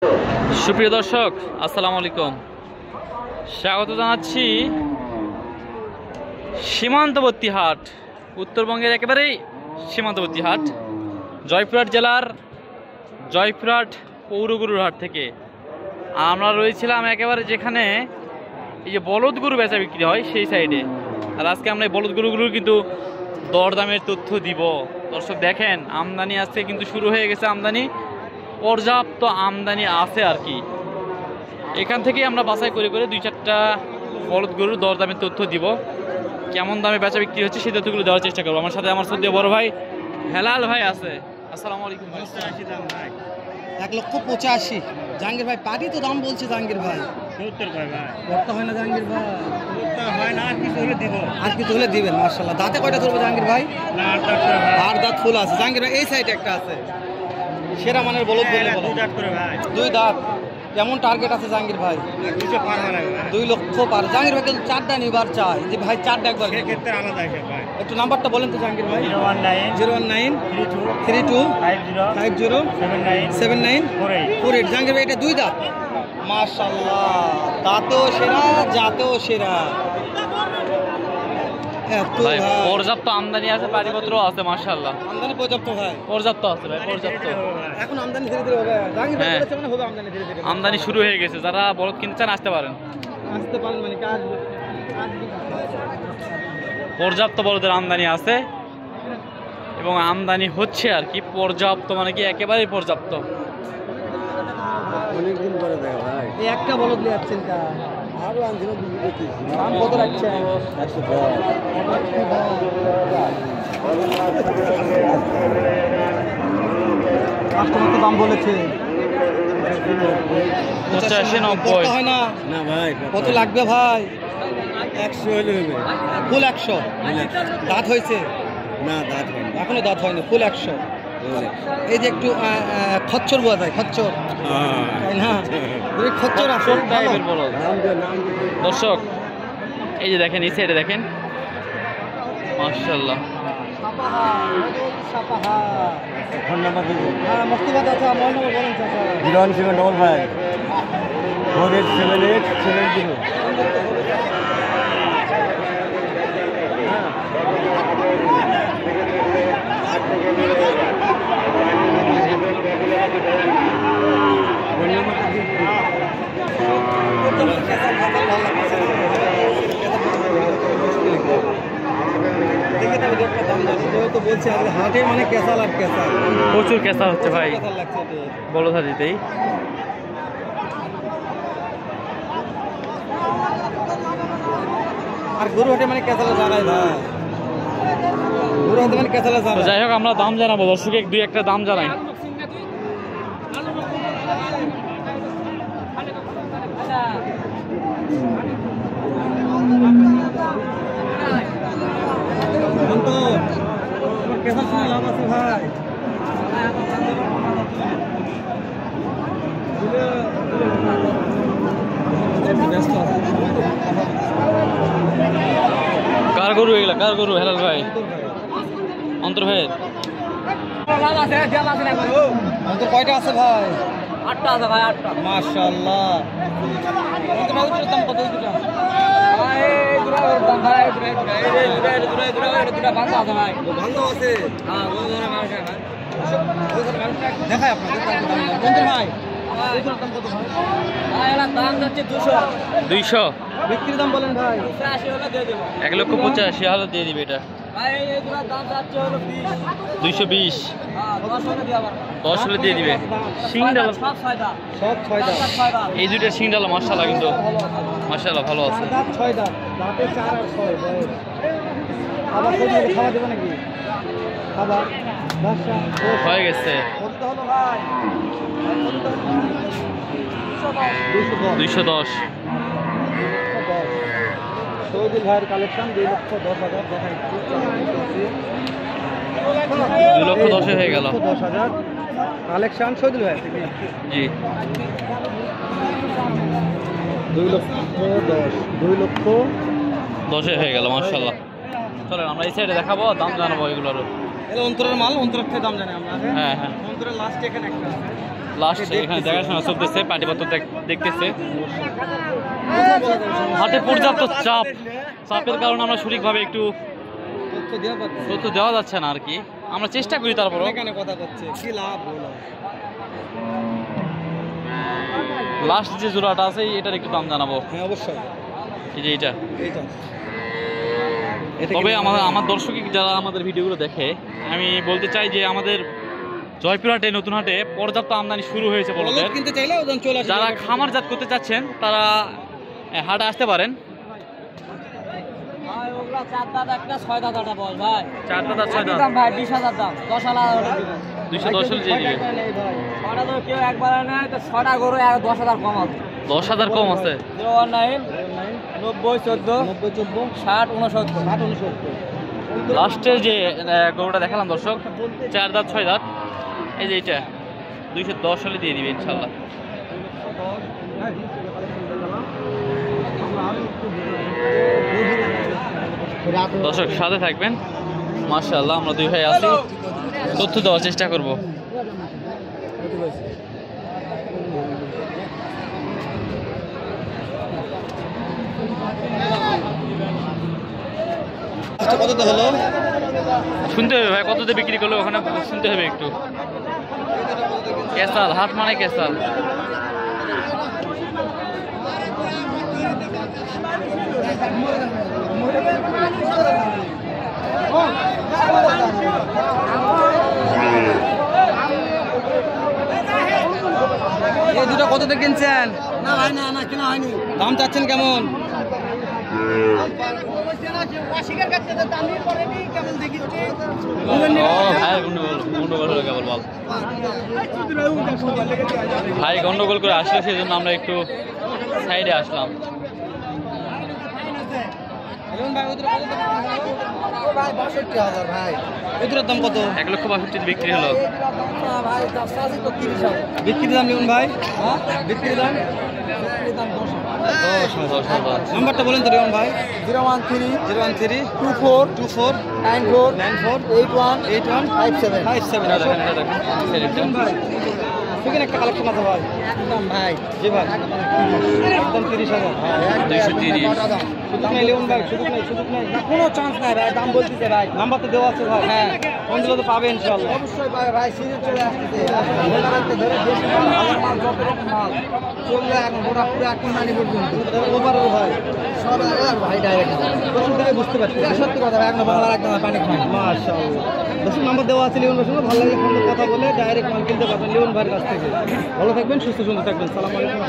সুপ্রিয় দর্শক, আসসালামু আলাইকুম। স্বাগত জানাচ্ছি সীমান্তবর্তী হাট, উত্তরবঙ্গের একেবারেই সীমান্তবর্তী হাট, জয়পুরহাট জেলার জয়পুরহাট পৌরগুরুর হাট থেকে। আমরা রয়েছিলাম একেবারে যেখানে এই যে বলদ গরু বেচা বিক্রি হয় সেই সাইডে। আর আজকে আমরা এই বলদ গরুগুলোর কিন্তু দরদামের তথ্য দিব। দর্শক দেখেন, আমদানি আজকে কিন্তু শুরু হয়ে গেছে, আমদানি পর্যাপ্ত আমদানি আছে আর কি। এখান থেকেই আমরা বাছাই করে করে 2-4টা বলদ গরুর দরদামের তথ্য দিব, কেমন দামে বেচা বিক্রি হচ্ছে সেই তথ্যগুলো দেওয়ার চেষ্টা করবো। আমার সাথে আমার সদ্য বড় ভাই হেলাল ভাই আছে। আসসালামু আলাইকুম ভাই। 1,85,000 জাহাঙ্গীর ভাই, পাটি তো দাম বলছে জাহাঙ্গীর ভাই। 70 ভাই করতে হয় না জাহাঙ্গীর ভাই, হয় না, আর কিছু হলে দিব। আর কিছু হলে দিবেন। মার্শাল্লাহ, দাঁতে কয়টা ধরবো জাহাঙ্গীর ভাই? না, আর দাঁত ফুল আছে জাহাঙ্গীর ভাই। এই সাইডে একটা আছে, সেরা মানের বলদ বলে বলো। 2 দাঁত করে ভাই, 2 দাঁত। কেমন টার্গেট আছে জাহাঙ্গীর ভাই? 200 পার হবে ভাই। 2 লক্ষ পার। জাহাঙ্গীর ভাই কিন্তু 4টা নিবার চাই যে ভাই, 4টা একবার। সেই ক্ষেত্রে আলাদা আছে ভাই। একটু নাম্বারটা বলেন তো জাহাঙ্গীর ভাই। 019 019 32 32 50 79 48 48। জাহাঙ্গীর ভাই, এটা 2 দাঁত। মাশাআল্লাহ, দাঁতেও সেরা, জাতেও সেরা। ভাই পর্যাপ্ত আমদানি আছে, বাড়িপত্র আছে, মাশাআল্লাহ আমদানি পর্যাপ্ত ভাই, পর্যাপ্ত আছে ভাই, পর্যাপ্ত। এখন আমদানি ধীরে ধীরে হবে। জাহাঙ্গীর ভাই বলেছে মানে হবে আমদানি ধীরে ধীরে। আমদানি শুরু হয়ে গেছে, যারা বলদ কিনতে চান আসতে পারেন, আসতে পারেন মানে কাজ। পর্যাপ্ত বলদের আমদানি আছে এবং আমদানি হচ্ছে আর কি। পর্যাপ্ত মানে কি একেবারেই পর্যাপ্ত। অনেকদিন পরে দেখা ভাই, এই একটা বলদ নিয়ে যাচ্ছেন কা? আরো আনছিল দেখি। দাম কত রাখছেন? 110। কাস্টমার তো দাম বলেছে 85-90 হয় না। না ভাই, কত লাগবে ভাই? 100 হলে হবে। ফুল 100। দাঁত হয়েছে? না, দাঁত হয় না। এখনো দাঁত হয়নি, ফুল 100। এই যে একটু খচ্চর বোঝা যায়, খচ্চর, তাই না? যদি খচ্চর আসল টাইপের বলদ। দর্শক এই যে দেখেন, এই সাইডে দেখেন, মাশাআল্লাহ। ফোন নাম্বার দিন। হ্যাঁ, মুক্তিবাদ আছে। আমার নম্বর বলেন চাচা। 01755 4878 70। বলছে হাটে মানে কেঁচাল আর কেঁচাল, প্রচুর কেঁচা হচ্ছে ভাই কেঁচাল লাগছে। বলদ হাতিতেই। আর গরু হাটে মানে কেঁচালে জানাই ভাই, গরু হাটে মানে কেঁচালে তো জানাই। যাই হোক, আমরা দাম জানাবো দর্শক, 2-1টা দাম জানাই। তো কেঁচাল শুনে লাভ আছে ভাই। কার গরু এগুলা? কার গরু হেলাল ভাই? অন্তর ভাই তো কয়টা আছে ভাই? 8টা আছে ভাই, 8টা। মাশাআল্লাহ। দাম কত? ভালো আছে। দেখায় আপনাদের ভাই, দাম যাচ্ছে 200। বিক্রির দাম বলেন ভাই। 1,85,000 দিয়ে দিবে এটা। দাম যাচ্ছে হলো 220। 10 হলে দিয়ে দিবে। শিং ডাল সব 6 দাম। এই দুইটা শিং ডাল মাশাআল্লাহ, কিন্তু মাশাআল্লাহ ভালো আছে। দাঁত 6 দাঁত, দাঁতে 4 আর 6 বয়স। আবার খাওয়া দেবে নাকি? খাবার হয়ে গেছে। কত হলো ভাই? 210। শহীদুল ভাইয়ের কালেকশন 2,10,000 দেখাই। 2,10,000 হয়ে গেল। 10,000 কালেকশন শহীদুল ভাই। জি, 2,10,000 হয়ে গেল, মাশাআল্লাহ। চলেন আমরা এই সাইডে দেখাবো, দাম জানাবো এগুলোর। এটা অন্তরের মাল, অন্তরের থেকে দাম জানি আমরা। হ্যাঁ হ্যাঁ, অন্তরের লাস্টে এখানে একটা লাস্ট এখানে দেখাশোনা চলতেছে, পাটিপত্র দেখতেছে। হাটে পর্যাপ্ত চাপের কারণে আমরা সঠিকভাবে একটু তথ্য দেওয়া যাচ্ছে না আর কি, আমরা চেষ্টা করি তারপরও। এখানে কথা করছে কি লাভ হলো? লাস্ট যে জোড়াটা আছে এটার একটু দাম জানাবো। হ্যাঁ অবশ্যই, এই যে এটা। এইটা তবে আমার দর্শক যারা আমাদের ভিডিওগুলো দেখে, আমি বলতে চাই যে আমাদের জয়পুরহাটে নতুন হাটে পর্যাপ্ত আমদানি শুরু হয়েছে বলদের। কিনতে চাইলে ওজন চলে আসে। যারা খামারজাত করতে চাচ্ছেন তারা হাটে আসতে পারেন। ভাই ওগুলা 4 দাঁত একটা 6 দাঁত একটা বল ভাই। 4 দাঁত 6 দাঁত দাম ভাই 20,000 দাম, 10,000 210 হলে দিয়ে দিবে। ছটা তো কেউ একবার নেয় তো 6টা গরু আর 10,000 কম আছে। 10,000 কম আছে। 019 90 14 60 69 লাস্টের যে গরুটা দেখালাম দর্শক, 4 দাঁত 6 দাঁত, এই যে এটা 210 হলে দিয়ে দিবে ইনশাল্লাহ। দর্শক সাথে থাকবেন, মাশাআল্লাহ আমরা দুই ভাই আছি, তথ্য দেওয়ার চেষ্টা করব। কততে হলো শুনতে হবে ভাই, কততে বিক্রি করলো ওখানে শুনতে হবে একটু। কেসাল হাট মানে কেসাল। এই দুটো কততে কিনছেন? না ভাই না কেনা হয়নি। দাম চাচ্ছেন কেমন? ও ভাই গন্ডগোল হলো কেবল বল। ভাই গন্ডগোল করে আসলে সেই জন্য আমরা একটু সাইডে আসলাম। ভাই 62,000 ভাই। এই দুটোর দাম কত? 1,62,000 বিক্রি হলো। ভাই 10 তো 30,000। বিক্রির দাম লিখুন ভাই, বিক্রির দাম 10,000। নাম্বারটা বলেন তো রিয়ন ভাই। 013 013 24 24 94 94 81 81 57 57। ভাই সেখানে একটা কালেকশন আছে ভাই। একদম ভাই। জি ভাই একদম 30,000। 230। সুযোগ নেই লিওন ভাই, সুযোগ নেই, সুযোগ নেই। না কোনো চান্স নাই ভাই, দাম বলতেছে ভাই। নাম্বার তো দেওয়া আছে ভাই। হ্যাঁ ফোন দিলে তো পাবে ইনশাআল্লাহ। অবশ্যই পাবে ভাই, সিজন চলে আসতেছে। ভোটারাতে ধরে দেশি মাল, ভালো মাল, যত রকম মাল চললে এখন ভোটা পুরো এখন মানি পর্যন্ত ওভারও ভাই সব ভাই ডাইরেক্ট প্রথম থেকে বুঝতে পারছি। সত্যি কথা ভাই, এখন বাংলার একদম পানি খায়। মাশাআল্লাহ। দর্শক নাম্বার দেওয়া আছে লিওন ভাইয়ের সঙ্গে, ভালো লাগলে ফোনে কথা বলে ডাইরেক্ট মাল কিনতে পারবেন লিওন ভাইয়ের কাছ থেকে। ভালো থাকবেন, সুস্থ সুন্দর থাকবেন। সালাম আলাইকুম।